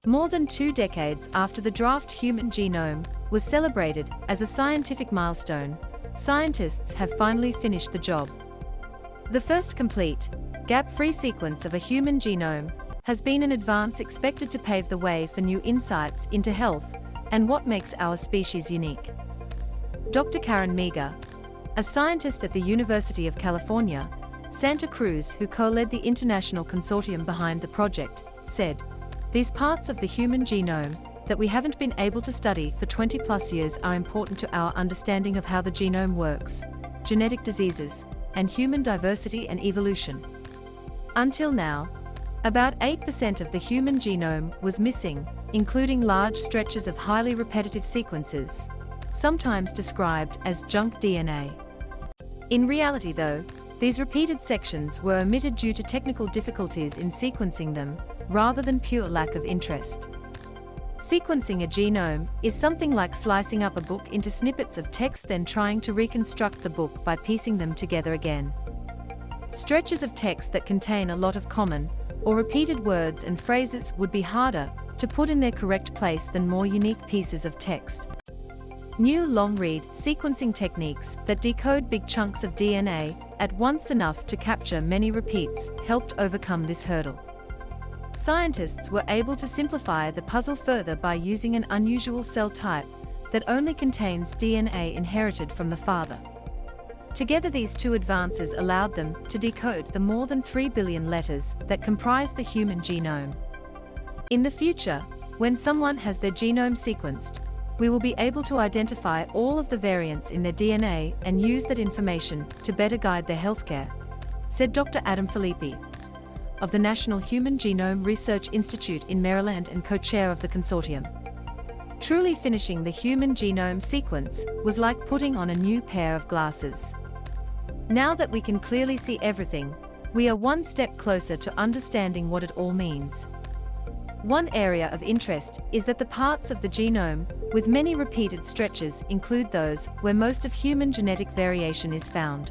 More than 2 decades after the draft human genome was celebrated as a scientific milestone, scientists have finally finished the job. The first complete, gap-free sequence of a human genome has been an advance expected to pave the way for new insights into health and what makes our species unique. Dr. Karen Miga, a scientist at the University of California, Santa Cruz who co-led the international consortium behind the project, said, "These parts of the human genome that we haven't been able to study for 20+ years are important to our understanding of how the genome works, genetic diseases, and human diversity and evolution." Until now, about 8% of the human genome was missing, including large stretches of highly repetitive sequences, sometimes described as junk DNA. In reality though, these repeated sections were omitted due to technical difficulties in sequencing them, rather than pure lack of interest. Sequencing a genome is something like slicing up a book into snippets of text then trying to reconstruct the book by piecing them together again. Stretches of text that contain a lot of common or repeated words and phrases would be harder to put in their correct place than more unique pieces of text. New long-read sequencing techniques that decode big chunks of DNA at once enough to capture many repeats helped overcome this hurdle. Scientists were able to simplify the puzzle further by using an unusual cell type that only contains DNA inherited from the father. Together these two advances allowed them to decode the more than 3 billion letters that comprise the human genome. In the future, when someone has their genome sequenced, we will be able to identify all of the variants in their DNA and use that information to better guide their healthcare, said Dr. Adam Filippi of the National Human Genome Research Institute in Maryland and co-chair of the consortium. Truly finishing the human genome sequence was like putting on a new pair of glasses. Now that we can clearly see everything, we are one step closer to understanding what it all means. One area of interest is that the parts of the genome with many repeated stretches include those where most of human genetic variation is found.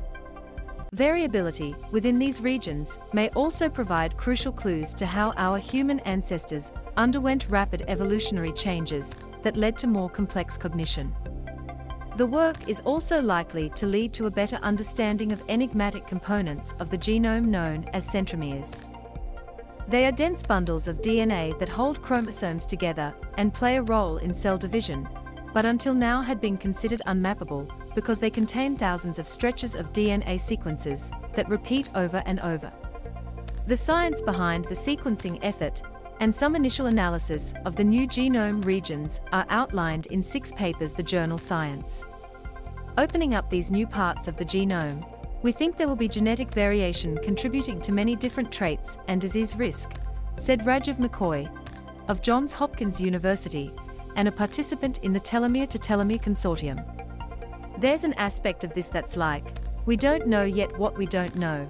Variability within these regions may also provide crucial clues to how our human ancestors underwent rapid evolutionary changes that led to more complex cognition. The work is also likely to lead to a better understanding of enigmatic components of the genome known as centromeres. They are dense bundles of DNA that hold chromosomes together and play a role in cell division, but until now had been considered unmappable because they contain thousands of stretches of DNA sequences that repeat over and over. The science behind the sequencing effort and some initial analysis of the new genome regions are outlined in 6 papers in the journal Science. Opening up these new parts of the genome, we think there will be genetic variation contributing to many different traits and disease risk, said Rajiv McCoy of Johns Hopkins University and a participant in the Telomere to Telomere consortium. There's an aspect of this that's like, we don't know yet what we don't know.